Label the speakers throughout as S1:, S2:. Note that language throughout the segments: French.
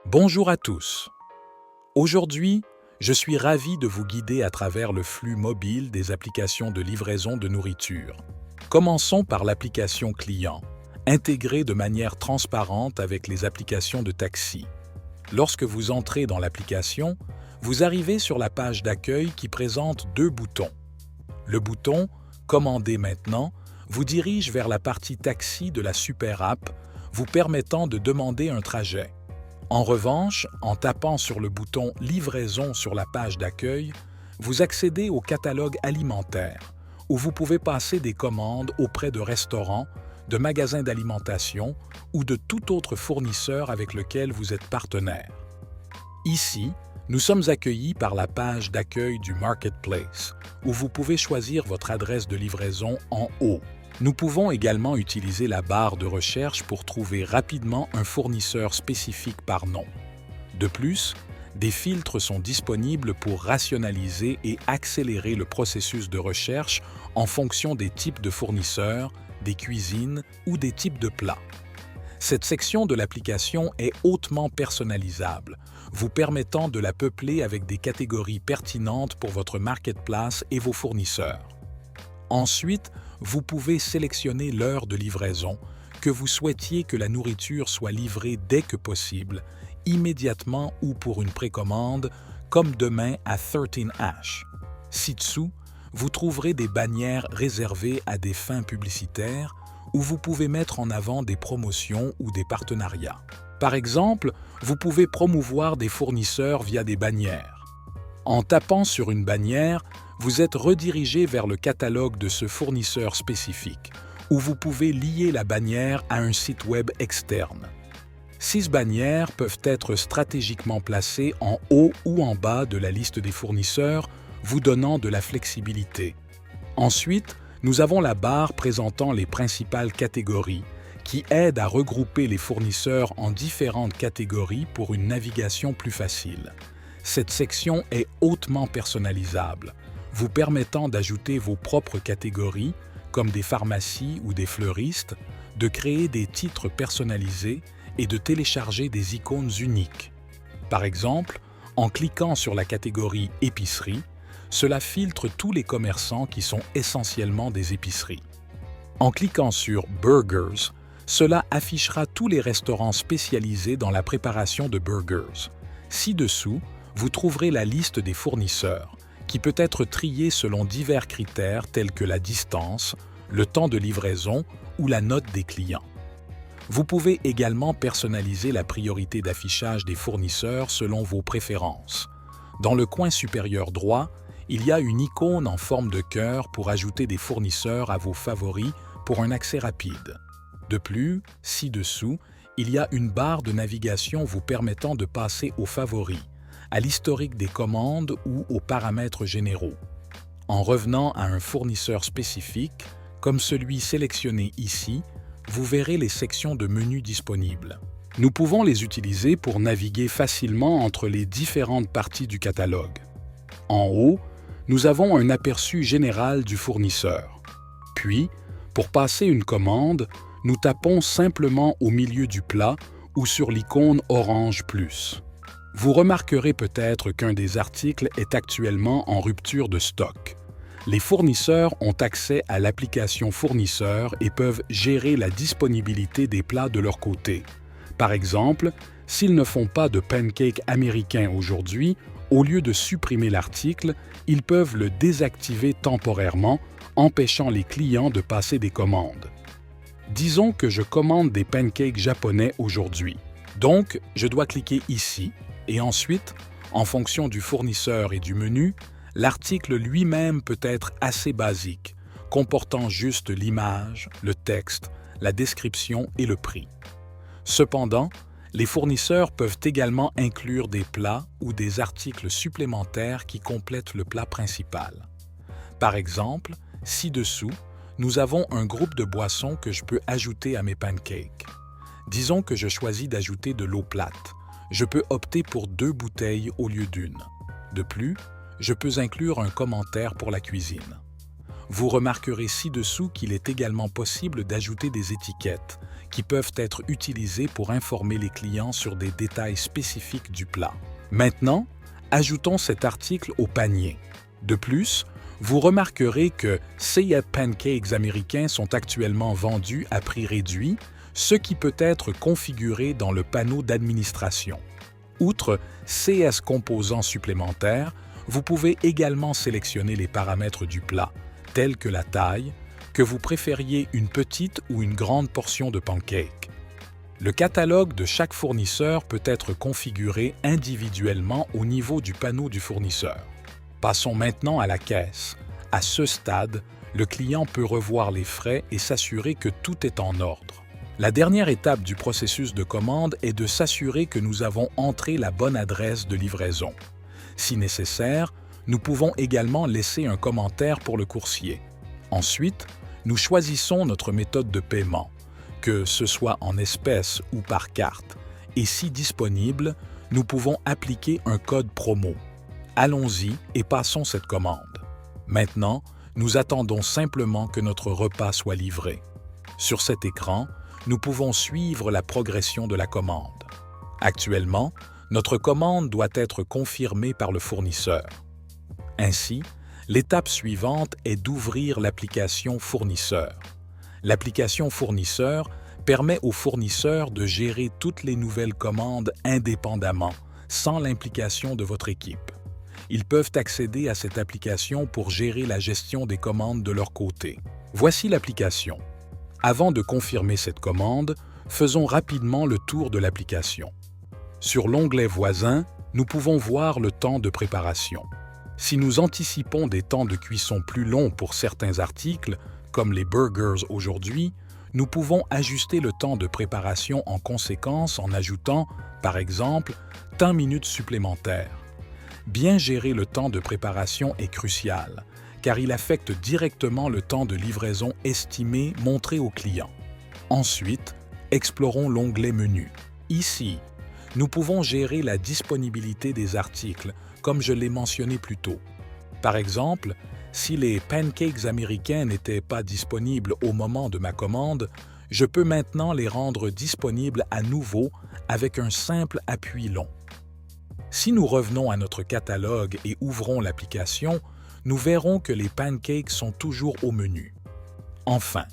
S1: Bonjour à tous. Aujourd'hui, je suis ravi de vous guider à travers le flux mobile des applications de livraison de nourriture. Commençons par l'application client, intégrée de manière transparente avec les applications de taxi. Lorsque vous entrez dans l'application, vous arrivez sur la page d'accueil qui présente deux boutons. Le bouton « Commander maintenant » vous dirige vers la partie taxi de la Super App, vous permettant de demander un trajet. En revanche, en tapant sur le bouton « Livraison » sur la page d'accueil, vous accédez au catalogue alimentaire, où vous pouvez passer des commandes auprès de restaurants, de magasins d'alimentation ou de tout autre fournisseur avec lequel vous êtes partenaire. Ici, nous sommes accueillis par la page d'accueil du Marketplace, où vous pouvez choisir votre adresse de livraison en haut. Nous pouvons également utiliser la barre de recherche pour trouver rapidement un fournisseur spécifique par nom. De plus, des filtres sont disponibles pour rationaliser et accélérer le processus de recherche en fonction des types de fournisseurs, des cuisines ou des types de plats. Cette section de l'application est hautement personnalisable, vous permettant de la peupler avec des catégories pertinentes pour votre marketplace et vos fournisseurs. Ensuite, vous pouvez sélectionner l'heure de livraison, que vous souhaitiez que la nourriture soit livrée dès que possible, immédiatement ou pour une précommande, comme demain à 13H. Ci-dessous, vous trouverez des bannières réservées à des fins publicitaires où vous pouvez mettre en avant des promotions ou des partenariats. Par exemple, vous pouvez promouvoir des fournisseurs via des bannières. En tapant sur une bannière, vous êtes redirigé vers le catalogue de ce fournisseur spécifique, où vous pouvez lier la bannière à un site web externe. 6 bannières peuvent être stratégiquement placées en haut ou en bas de la liste des fournisseurs, vous donnant de la flexibilité. Ensuite, nous avons la barre présentant les principales catégories, qui aide à regrouper les fournisseurs en différentes catégories pour une navigation plus facile. Cette section est hautement personnalisable, vous permettant d'ajouter vos propres catégories, comme des pharmacies ou des fleuristes, de créer des titres personnalisés et de télécharger des icônes uniques. Par exemple, en cliquant sur la catégorie « Épicerie », cela filtre tous les commerçants qui sont essentiellement des épiceries. En cliquant sur « Burgers », cela affichera tous les restaurants spécialisés dans la préparation de burgers. Ci-dessous, vous trouverez la liste des fournisseurs, qui peut être triée selon divers critères tels que la distance, le temps de livraison ou la note des clients. Vous pouvez également personnaliser la priorité d'affichage des fournisseurs selon vos préférences. Dans le coin supérieur droit, il y a une icône en forme de cœur pour ajouter des fournisseurs à vos favoris pour un accès rapide. De plus, ci-dessous, il y a une barre de navigation vous permettant de passer aux favoris, à l'historique des commandes ou aux paramètres généraux. En revenant à un fournisseur spécifique, comme celui sélectionné ici, vous verrez les sections de menus disponibles. Nous pouvons les utiliser pour naviguer facilement entre les différentes parties du catalogue. En haut, nous avons un aperçu général du fournisseur. Puis, pour passer une commande, nous tapons simplement au milieu du plat ou sur l'icône orange plus. Vous remarquerez peut-être qu'un des articles est actuellement en rupture de stock. Les fournisseurs ont accès à l'application fournisseur et peuvent gérer la disponibilité des plats de leur côté. Par exemple, s'ils ne font pas de pancakes américains aujourd'hui, au lieu de supprimer l'article, ils peuvent le désactiver temporairement, empêchant les clients de passer des commandes. Disons que je commande des pancakes japonais aujourd'hui. Donc, je dois cliquer ici et ensuite, en fonction du fournisseur et du menu, l'article lui-même peut être assez basique, comportant juste l'image, le texte, la description et le prix. Cependant, les fournisseurs peuvent également inclure des plats ou des articles supplémentaires qui complètent le plat principal. Par exemple, ci-dessous, nous avons un groupe de boissons que je peux ajouter à mes pancakes. Disons que je choisis d'ajouter de l'eau plate. Je peux opter pour 2 bouteilles au lieu d'une. De plus, je peux inclure un commentaire pour la cuisine. vous remarquerez ci-dessous qu'il est également possible d'ajouter des étiquettes qui peuvent être utilisées pour informer les clients sur des détails spécifiques du plat. Maintenant, ajoutons cet article au panier. De plus, vous remarquerez que Say Pancakes américains sont actuellement vendus à prix réduit, ce qui peut être configuré dans le panneau d'administration. Outre CS composants supplémentaires, vous pouvez également sélectionner les paramètres du plat, tels que la taille, que vous préfériez une petite ou une grande portion de pancake. Le catalogue de chaque fournisseur peut être configuré individuellement au niveau du panneau du fournisseur. Passons maintenant à la caisse. À ce stade, le client peut revoir les frais et s'assurer que tout est en ordre. La dernière étape du processus de commande est de s'assurer que nous avons entré la bonne adresse de livraison. Si nécessaire, nous pouvons également laisser un commentaire pour le coursier. Ensuite, nous choisissons notre méthode de paiement, que ce soit en espèces ou par carte, et si disponible, nous pouvons appliquer un code promo. Allons-y et passons cette commande. Maintenant, nous attendons simplement que notre repas soit livré. Sur cet écran, nous pouvons suivre la progression de la commande. Actuellement, notre commande doit être confirmée par le fournisseur. Ainsi, l'étape suivante est d'ouvrir l'application Fournisseur. L'application Fournisseur permet aux fournisseurs de gérer toutes les nouvelles commandes indépendamment, sans l'implication de votre équipe. Ils peuvent accéder à cette application pour gérer la gestion des commandes de leur côté. Voici l'application. Avant de confirmer cette commande, faisons rapidement le tour de l'application. Sur l'onglet Voisins, nous pouvons voir le temps de préparation. Si nous anticipons des temps de cuisson plus longs pour certains articles, comme les burgers aujourd'hui, nous pouvons ajuster le temps de préparation en conséquence en ajoutant, par exemple, 10 minutes supplémentaires. Bien gérer le temps de préparation est crucial, car il affecte directement le temps de livraison estimé montré au client. Ensuite, explorons l'onglet Menu. Ici, nous pouvons gérer la disponibilité des articles, comme je l'ai mentionné plus tôt. Par exemple, si les pancakes américains n'étaient pas disponibles au moment de ma commande, je peux maintenant les rendre disponibles à nouveau avec un simple appui long. Si nous revenons à notre catalogue et ouvrons l'application, nous verrons que les pancakes sont toujours au menu. Enfin,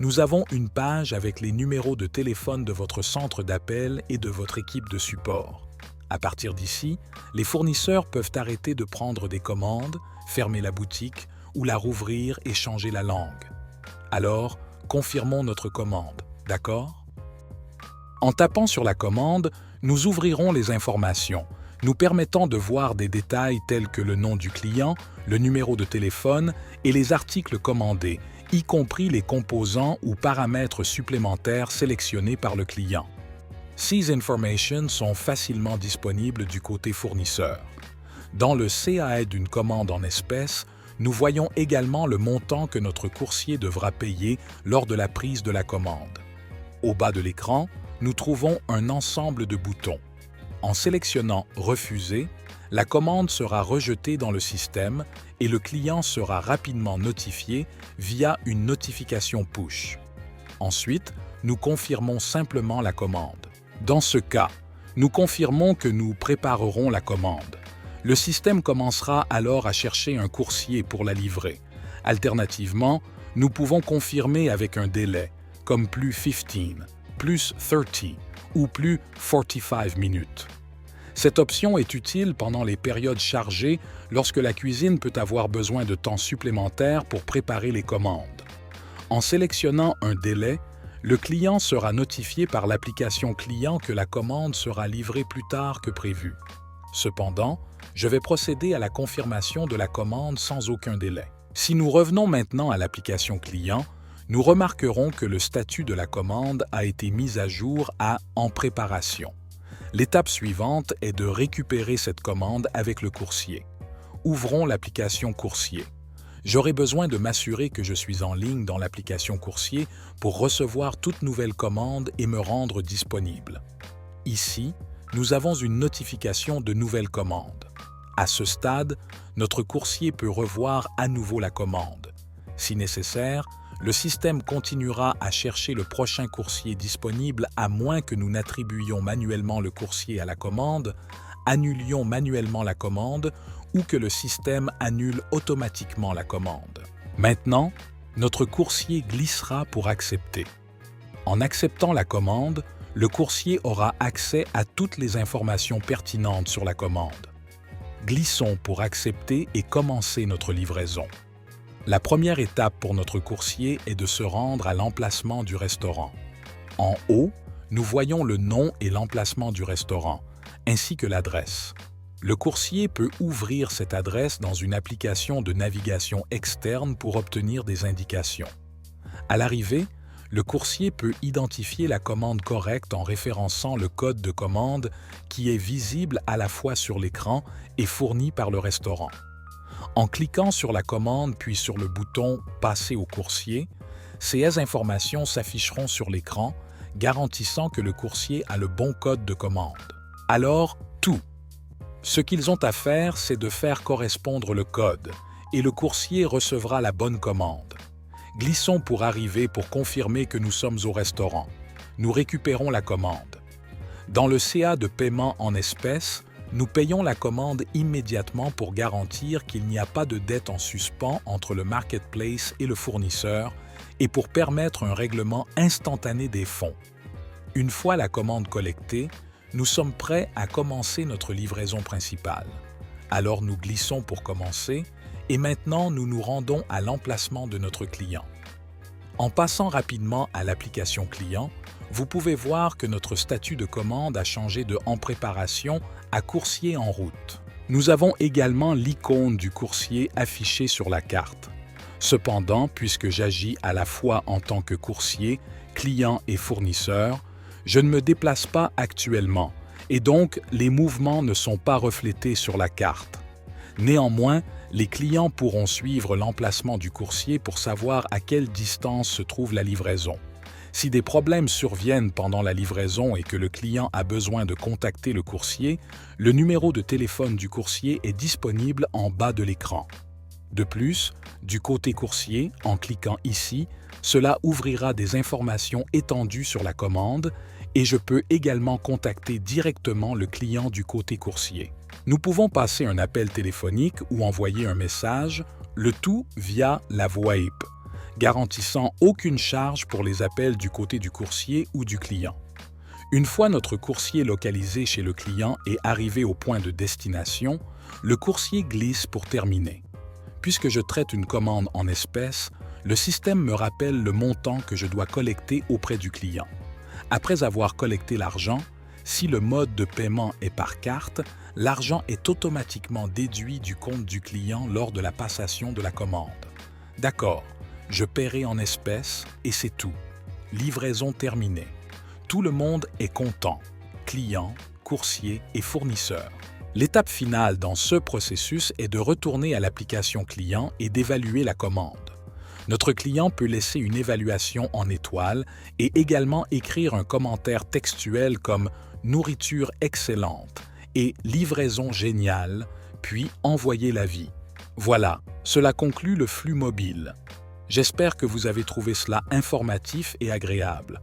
S1: nous avons une page avec les numéros de téléphone de votre centre d'appel et de votre équipe de support. À partir d'ici, les fournisseurs peuvent arrêter de prendre des commandes, fermer la boutique ou la rouvrir et changer la langue. Alors, confirmons notre commande, d'accord? En tapant sur la commande, nous ouvrirons les informations, nous permettant de voir des détails tels que le nom du client, le numéro de téléphone et les articles commandés, y compris les composants ou paramètres supplémentaires sélectionnés par le client. Ces informations sont facilement disponibles du côté fournisseur. Dans le CAE d'une commande en espèces, nous voyons également le montant que notre coursier devra payer lors de la prise de la commande. Au bas de l'écran, nous trouvons un ensemble de boutons. En sélectionnant « Refuser », la commande sera rejetée dans le système et le client sera rapidement notifié via une notification push. Ensuite, nous confirmons simplement la commande. Dans ce cas, nous confirmons que nous préparerons la commande. Le système commencera alors à chercher un coursier pour la livrer. Alternativement, nous pouvons confirmer avec un délai, comme plus 15, plus 30 ou plus 45 minutes. Cette option est utile pendant les périodes chargées lorsque la cuisine peut avoir besoin de temps supplémentaire pour préparer les commandes. En sélectionnant un délai, le client sera notifié par l'application client que la commande sera livrée plus tard que prévu. Cependant, je vais procéder à la confirmation de la commande sans aucun délai. Si nous revenons maintenant à l'application client, nous remarquerons que le statut de la commande a été mis à jour à « En préparation ». L'étape suivante est de récupérer cette commande avec le coursier. Ouvrons l'application Coursier. J'aurai besoin de m'assurer que je suis en ligne dans l'application Coursier pour recevoir toute nouvelle commande et me rendre disponible. Ici, nous avons une notification de nouvelle commande. À ce stade, notre coursier peut revoir à nouveau la commande. Si nécessaire, le système continuera à chercher le prochain coursier disponible à moins que nous n'attribuions manuellement le coursier à la commande, annulions manuellement la commande ou que le système annule automatiquement la commande. Maintenant, notre coursier glissera pour accepter. En acceptant la commande, le coursier aura accès à toutes les informations pertinentes sur la commande. Glissons pour accepter et commencer notre livraison. La première étape pour notre coursier est de se rendre à l'emplacement du restaurant. En haut, nous voyons le nom et l'emplacement du restaurant, ainsi que l'adresse. Le coursier peut ouvrir cette adresse dans une application de navigation externe pour obtenir des indications. À l'arrivée, le coursier peut identifier la commande correcte en référençant le code de commande qui est visible à la fois sur l'écran et fourni par le restaurant. En cliquant sur la commande puis sur le bouton « Passer au coursier », ces informations s'afficheront sur l'écran, garantissant que le coursier a le bon code de commande. Alors, tout. Ce qu'ils ont à faire, c'est de faire correspondre le code, et le coursier recevra la bonne commande. Glissons pour arriver pour confirmer que nous sommes au restaurant. Nous récupérons la commande. Dans le CA de paiement en espèces, nous payons la commande immédiatement pour garantir qu'il n'y a pas de dette en suspens entre le marketplace et le fournisseur et pour permettre un règlement instantané des fonds. Une fois la commande collectée, nous sommes prêts à commencer notre livraison principale. Alors nous glissons pour commencer et maintenant nous nous rendons à l'emplacement de notre client. En passant rapidement à l'application client, vous pouvez voir que notre statut de commande a changé de « En préparation » à « Coursier en route ». Nous avons également l'icône du coursier affichée sur la carte. Cependant, puisque j'agis à la fois en tant que coursier, client et fournisseur, je ne me déplace pas actuellement et donc les mouvements ne sont pas reflétés sur la carte. Néanmoins, les clients pourront suivre l'emplacement du coursier pour savoir à quelle distance se trouve la livraison. Si des problèmes surviennent pendant la livraison et que le client a besoin de contacter le coursier, le numéro de téléphone du coursier est disponible en bas de l'écran. De plus, du côté coursier, en cliquant ici, cela ouvrira des informations étendues sur la commande et je peux également contacter directement le client du côté coursier. Nous pouvons passer un appel téléphonique ou envoyer un message, le tout via la VoIP, garantissant aucune charge pour les appels du côté du coursier ou du client. Une fois notre coursier localisé chez le client et arrivé au point de destination, le coursier glisse pour terminer. Puisque je traite une commande en espèces, le système me rappelle le montant que je dois collecter auprès du client. Après avoir collecté l'argent, si le mode de paiement est par carte, l'argent est automatiquement déduit du compte du client lors de la passation de la commande. D'accord, je paierai en espèces et c'est tout. Livraison terminée. Tout le monde est content, client, coursier et fournisseur. L'étape finale dans ce processus est de retourner à l'application client et d'évaluer la commande. Notre client peut laisser une évaluation en étoiles et également écrire un commentaire textuel comme « Nourriture excellente » et « Livraison géniale », puis envoyer l'avis. Voilà, cela conclut le flux mobile. J'espère que vous avez trouvé cela informatif et agréable.